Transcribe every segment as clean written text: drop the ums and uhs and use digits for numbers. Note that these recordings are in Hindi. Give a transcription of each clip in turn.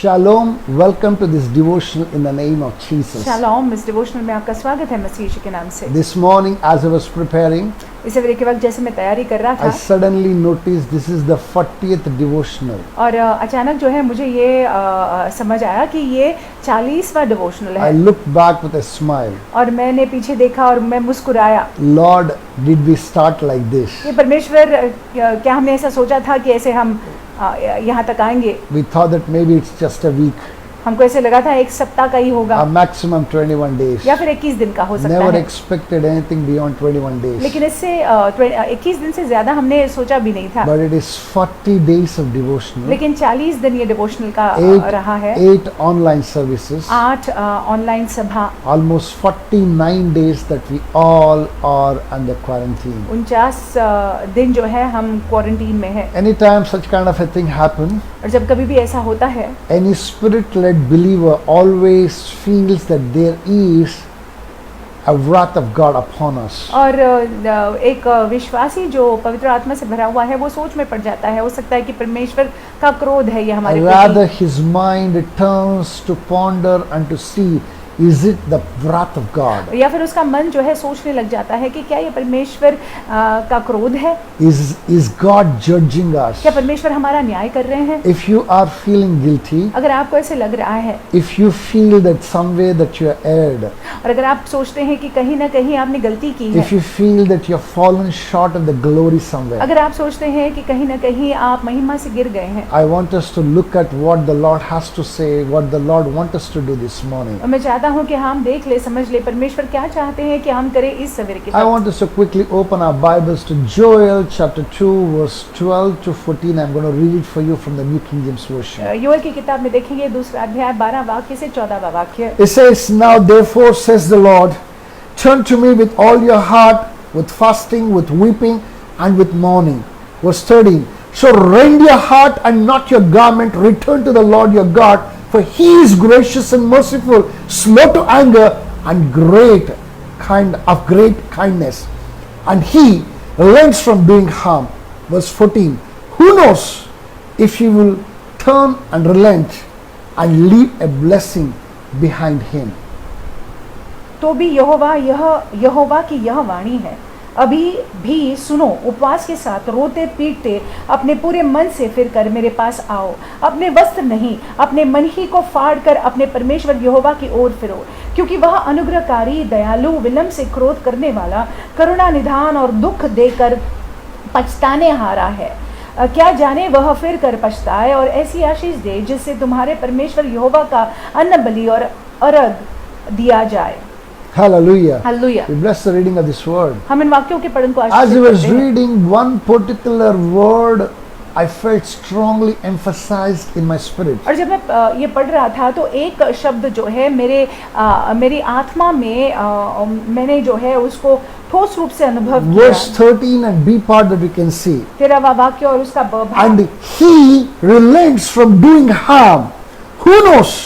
Shalom, welcome to this devotional in the name of Jesus. Shalom, इस डिवोशनल में आपका स्वागत है मसीह यीशु के नाम से। This morning as I was preparing, इस सवेरे के वक्त जैसे मैं तैयारी कर रहा I था suddenly noticed this is the 40th devotional. और अचानक जो है मुझे ये समझ आया कि ये 40वां डिवोशनल I है looked back with a smile. और मैंने पीछे देखा और मैं मुस्कुराया। Lord, did we start like this? ये परमेश्वर, क्या हमने ऐसा सोचा था कि ऐसे हम यहाँ तक आएंगे? We thought that maybe it's just a week, हमको ऐसे लगा था एक सप्ताह का ही होगा a maximum 21 days. या फिर 21 दिन का हो सकता Never है, expected anything beyond 21 days. लेकिन इससे 21 दिन से ज्यादा हमने सोचा भी नहीं था। But it is 40 days of devotional, लेकिन 40 दिन ये डिवोशनल का रहा है। 8 online services, 8 ऑनलाइन सभा, almost 49 days that we all are under quarantine. 49 दिन जो है हम क्वारंटीन में है। Anytime such kind of a thing happen, और जब कभी भी ऐसा होता है, any spirit-led believer always feels that there is a wrath of God upon us. और एक विश्वासी जो पवित्र आत्मा से भरा हुआ है वो सोच में पड़ जाता है, हो सकता है कि परमेश्वर का क्रोध है ये हमारे Rather प्रति। his mind turns to ponder and to see, is it the wrath of God? या फिर उसका मन जो है सोचने लग जाता है कि क्या ये परमेश्वर का क्रोध है? Is God judging us? क्या परमेश्वर हमारा न्याय कर रहे हैं? If you are feeling guilty, अगर आपको ऐसे लग रहा है, if you feel that some way that you are erred, और अगर आप सोचते हैं कि कहीं ना कहीं आपने गलती की है, if you feel that you have fallen short of the glory somewhere, अगर आप सोचते हैं कि कहीं ना कहीं आप महिमा से गिर गए हैं, I want us to look at what the Lord has to say, what the Lord wants us to do this morning. और मैं चाहता हूँ कि हम देख ले, समझ ले परमेश्वर क्या चाहते हैं कि हम करें इस सवेरे के I वक्त। want us to quickly open our Bibles to Joel chapter 2 verse 12 to 14. I'm going to read it for you from the New King James Version. Joel की किताब में देखेंगे दूसरा अध्याय 12 वाक्य से 14वां वाक्य। It says, "Now therefore says the Lord, turn to me with all your heart, with fasting, with weeping, and with mourning." Verse 13, "So rend your heart and not your garment, return to the Lord your God, for he is gracious and merciful, slow to anger, and great kindness, and he relents from doing harm." Verse 14, "Who knows if he will turn and relent and leave a blessing behind him." तो भी यहोवा की यह वाणी है, अभी भी सुनो, उपवास के साथ रोते पीटते अपने पूरे मन से फिर कर मेरे पास आओ, अपने वस्त्र नहीं अपने मन ही को फाड़ कर अपने परमेश्वर यहोवा की ओर फिरो, क्योंकि वह अनुग्रहकारी, दयालु, विलंब से क्रोध करने वाला, करुणा निधान और दुख देकर पछताने हारा है। क्या जाने वह फिर कर पछताए और ऐसी आशीष दे जिससे तुम्हारे परमेश्वर यहोवा का अन्न बलि और अर्घ दिया जाए। Hallelujah. Hallelujah. We bless the reading of this word. हम इन वाक्यों के पठन को As I आशीषित was करते हैं। reading one particular word, I felt strongly emphasized in my spirit. और जब मैं ये पढ़ रहा था तो एक शब्द जो है मेरी आत्मा में मैंने जो है उसको ठोस रूप से अनुभव Verse किया। 13 and B part that we can see. 13वां वाक्य और उसका ब भाग। And he relents from doing harm. Who knows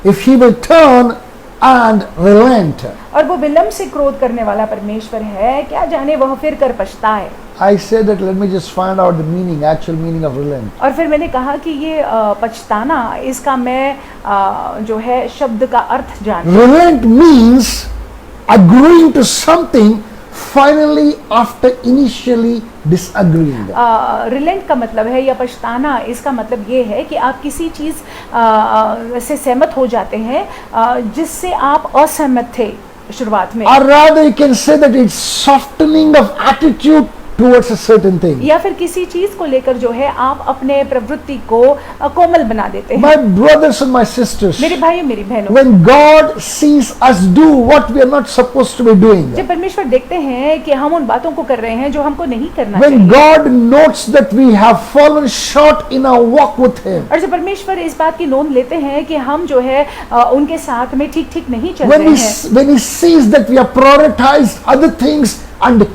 if he will turn and relent? और वो विलंब से क्रोध करने वाला परमेश्वर है, क्या जाने वह फिर कर पछताए। I said that let me just find out the meaning, actual meaning of relent. और फिर मैंने कहा कि ये पछताना, इसका मैं जो है शब्द का अर्थ जान। Relent means agreeing to something finally after initially disagreeing. Reliant का मतलब है या पछताना, इसका मतलब ये है कि आप किसी चीज़ से सहमत हो जाते हैं जिससे आप असहमत थे शुरुआत में, Or rather you can say that it's softening of attitude towards a certain thing. या फिर किसी चीज को लेकर जो है आप अपने प्रवृत्ति को कोमल बना देते हैं। My brothers and my sisters, मेरे भाइयों मेरी बहनों, when God sees us do what we are not supposed to be doing, जब परमेश्वर देखते हैं कि हम उन बातों को कर रहे हैं जो हमको नहीं करना when चाहिए, God notes that we have fallen short in our walk with Him, और जब परमेश्वर इस बात की नोंद लेते हैं कि हम जो है उनके साथ में ठीक ठीक नहीं चल when रहे He हैं, when He sees that we have prioritized other things and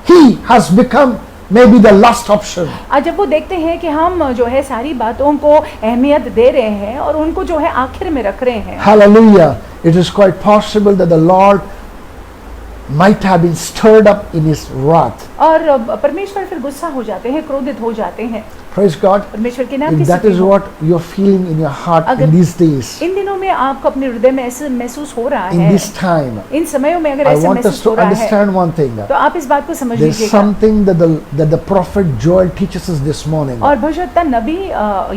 He has become maybe the last option. आज जब वो देखते हैं कि हम जो है सारी बातों को अहमियत दे रहे हैं और उनको जो है आखिर में रख रहे हैं, Hallelujah. It is quite possible that the Lord might have been stirred up in His wrath. और परमेश्वर फिर गुस्सा हो जाते हैं, क्रोधित हो जाते हैं। Praise God. परमेश्वर के नाम की If that स्तुति is हो। what you're feeling in your heart in अगर these days, इन दिनों में आपको अपने हृदय में ऐसे महसूस हो रहा in है, this time, इन समयों में अगर I ऐसा want us महसूस to हो रहा है, understand one thing. तो आप इस बात को समझ There's लीजिएगा। something that the prophet Joel teaches us this morning. और भविष्यवक्ता नबी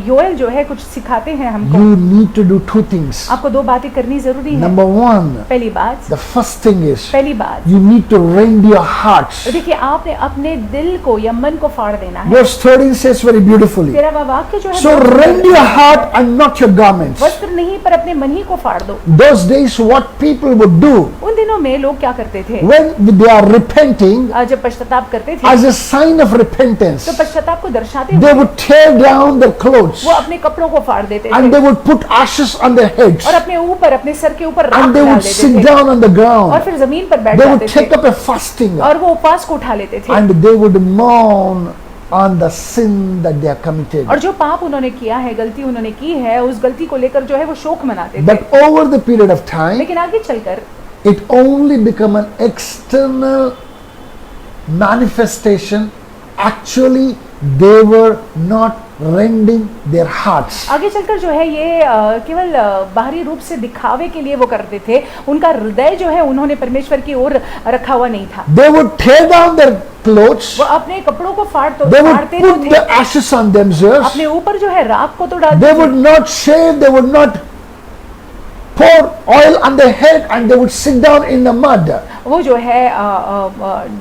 योएल जो है कुछ सिखाते हैं हमको। You need to do two things. आपको दो बातें करनी जरूरी है। Number one, पहली बात, the first thing is पहली बात, you need to rend your hearts. देखिए आपने अपने दिल को या मन को फाड़ देना है। Verse 13 says very beautifully. तेरा वह वाक्य जो है So बहुत rend सुंदर your है। heart and not your garments. वस्त्र नहीं पर अपने मन ही को फाड़ दो। Those days what people would do उन दिनों में लोग क्या करते थे? when they are repenting जब पश्चाताप करते थे as a sign of repentance, तो पश्चाताप को दर्शाते they हुए would tear down their clothes वो अपने कपड़ों को फाड़ देते and थे they would put ashes on their heads और अपने ऊपर अपने सर के ऊपर राख and they डाल would sit देते थे down on the और ground. फिर जमीन पर बैठ They would जाते take थे up a fasting और वो उपवास को उठा लेते थे and they would mourn on the sin that they have committed. और जो पाप उन्होंने किया है, गलती उन्होंने की है, उस गलती को लेकर जो है वो शोक मनाते थे। But over the period of time, लेकिन आगे चलकर it only become an external manifestation. Actually, they were not rending their hearts. आगे चलकर जो है ये केवल बाहरी रूप से दिखावे के लिए वो करते थे। उनका हृदय जो है उन्होंने परमेश्वर की ओर रखा हुआ नहीं था। They would tear down their clothes. वो अपने कपड़ों को They would फाड़ते तो put थे, the ashes on themselves. अपने ऊपर जो है राख को तो डालते They थे, would not shave. They would not pour oil on their head, and they would sit down in the mud. वो जो है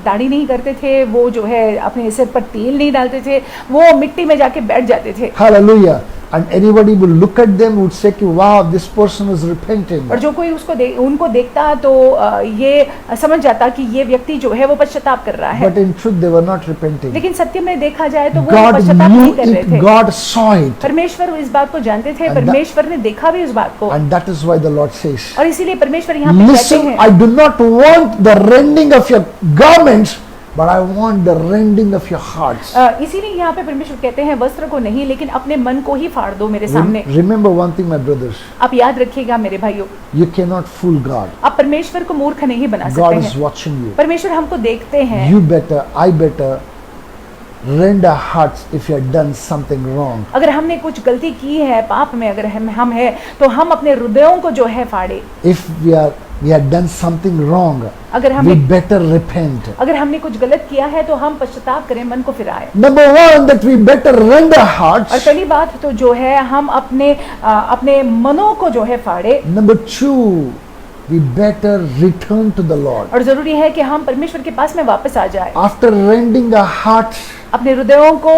दाढ़ी नहीं करते थे, वो जो है अपने सिर पर तेल नहीं डालते थे, वो मिट्टी में जाके बैठ जाते थे। Hallelujah. And anybody would look at them would say, wow, this person is repenting. और जो कोई उनको देखता तो ये समझ जाता कि ये व्यक्ति जो है वो पश्चाताप कर रहा है। But in truth, they were not repenting. लेकिन सत्य में देखा जाए तो वो God पश्चाताप knew नहीं कर रहे it. थे। God saw it. परमेश्वर इस बात को जानते थे, And परमेश्वर ने देखा भी उस बात को, And that is why the Lord says, और इसीलिए परमेश्वर यहाँ पे कहते listen, हैं, I do not want the rending of your garments, but I want the rending of your hearts. इसीलिए यहाँ पे परमेश्वर कहते हैं वस्त्र को नहीं लेकिन अपने मन को ही फाड़ दो मेरे सामने। Remember one thing, my brothers, आप याद रखिएगा मेरे भाइयों, you cannot fool God. आप परमेश्वर को मूर्ख नहीं बना God सकते is हैं। watching you. परमेश्वर हमको देखते हैं। You better, I better rend our hearts if you have done something wrong. अगर हमने कुछ गलती की है, पाप में अगर हम है तो हम अपने हृदयों को जो है फाड़े। If we have done something wrong, अगर we हमने better repent. अगर हमने कुछ गलत किया है तो हम पश्चाताप करें, मन को फिराएं। Number one, that we better rend our और hearts. पहली बात तो जो है हम अपने मनों को जो है फाड़े। Number two, we better return to the Lord. और जरूरी है कि हम परमेश्वर के पास में वापस आ जाए। After rending our hearts, अपने हृदयों को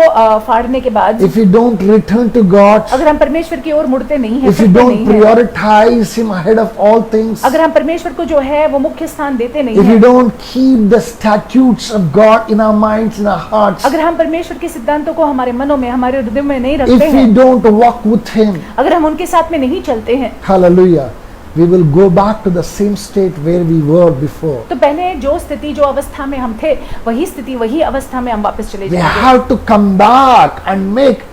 फाड़ने के बाद if we don't return to God, अगर हम परमेश्वर की ओर मुड़ते नहीं हैं, if we फिरते don't नहीं हैं, prioritize Him ahead of all things, अगर हम परमेश्वर को जो है वो मुख्य स्थान देते नहीं if we हैं, don't keep the statutes of God in our minds, in our hearts, अगर हम परमेश्वर के सिद्धांतों को हमारे मनों में, हमारे हृदय में नहीं if रखते we हैं, don't walk with Him, अगर हम उनके साथ में नहीं चलते हैं, hallelujah, we will go back to the same state where we were before. तो पहले जो स्थिति जो अवस्था में हम थे वही स्थिति वही अवस्था में हम वापस चले We जाएंगे। have to come back and make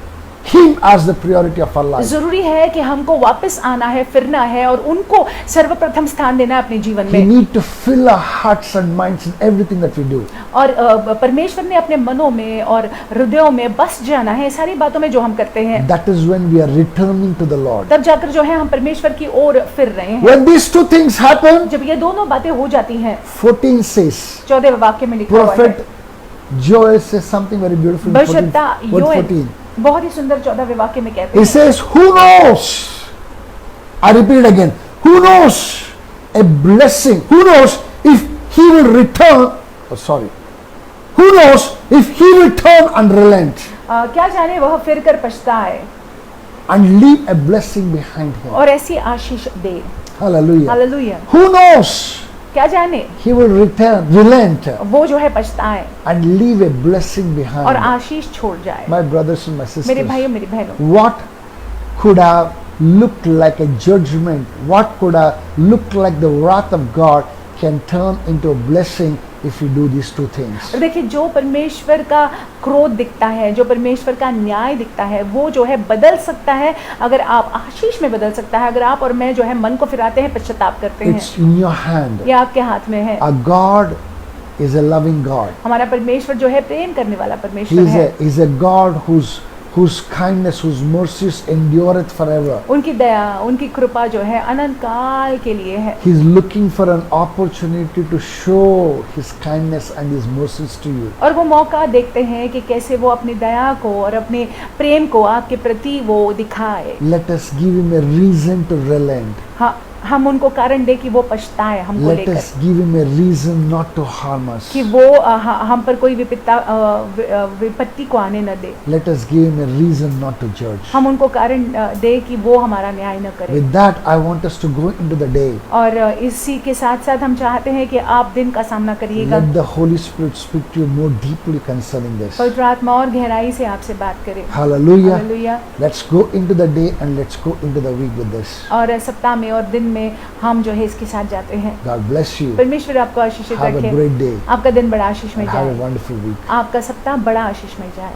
Him as the priority of our life. जरूरी है कि हमको वापस आना है, फिरना है और उनको सर्वप्रथम स्थान देना है अपने जीवन We में। need to fill our hearts and minds in everything that we do. और परमेश्वर ने अपने मनों में और हृदयों में बस जाना है सारी बातों में जो हम करते हैं। That is when we are returning to the Lord. तब जाकर जो है हम परमेश्वर की ओर फिर रहे हैं। When these two things happen, जब ये दोनों बातें हो जाती हैं, 14 says, 14वें वाक्य में लिखा हुआ है, Prophet Joel says something very beautiful in भविष्यद्वक्ता 14, योएल 14. बहुत ही सुंदर 14वें वाक्य में कहते He हैं, says, who knows? I repeat again. Who knows a blessing? Who knows if he will return? Oh, sorry. Who knows if he will turn and relent क्या जाने वह फिर कर पछताए and leave a blessing behind him? और ऐसी आशीष दे। Hallelujah. हालेलुया। Who knows? क्या जाने He will return, relent वो जो है पछताए and leave a blessing और behind. आशीष छोड़ जाए। My brothers and my मेरे sisters, भाइयों मेरी बहनों, what could have looked like a judgment, what could have looked like the wrath of God can turn into a blessing if you do these two things. और देखिए जो परमेश्वर का क्रोध दिखता है, जो परमेश्वर का न्याय दिखता है, वो जो है बदल सकता है अगर आप आशीष में बदल सकता है अगर आप और मैं जो है मन को फिराते हैं, पश्चाताप करते हैं। It's in your hand. ये आपके हाथ में है। Our God is a loving God. हमारा परमेश्वर जो है प्रेम करने वाला He परमेश्वर is है। he's a God who's whose kindness, whose mercies endureth forever. उनकी दया, उनकी कृपा जो है अनंत काल के लिए है। He is looking for an opportunity to show his kindness and his mercies to you. और वो मौका देखते हैं कि कैसे वो अपनी दया को और अपने प्रेम को आपके प्रति वो दिखाए। Let us give him a reason to relent. हाँ, हम उनको कारण दे कि वो पछताए हमको Let लेकर, us give him a reason not to harm us. कि वो हम पर कोई विपत्ति को आने न दे। Let us give him a reason not to judge. हम उनको कारण दे कि वो हमारा न्याय न करे। With that, I want us to go into the day. और इसी के साथ साथ हम चाहते हैं कि आप दिन का सामना करिएगा। Let the Holy Spirit speak to you more deeply concerning this. पवित्र आत्मा और गहराई से आपसे बात करे। Hallelujah. Hallelujah. Let's go into the day and let's go into the week with this. और सप्ताह में और दिन में हम जो है इसके साथ जाते हैं। God bless you. परमेश्वर आपको आशीषित Have a रखे। great day. आपका दिन बड़ा आशीषमय And have a जाए। wonderful week. आपका सप्ताह बड़ा आशीषमय जाए।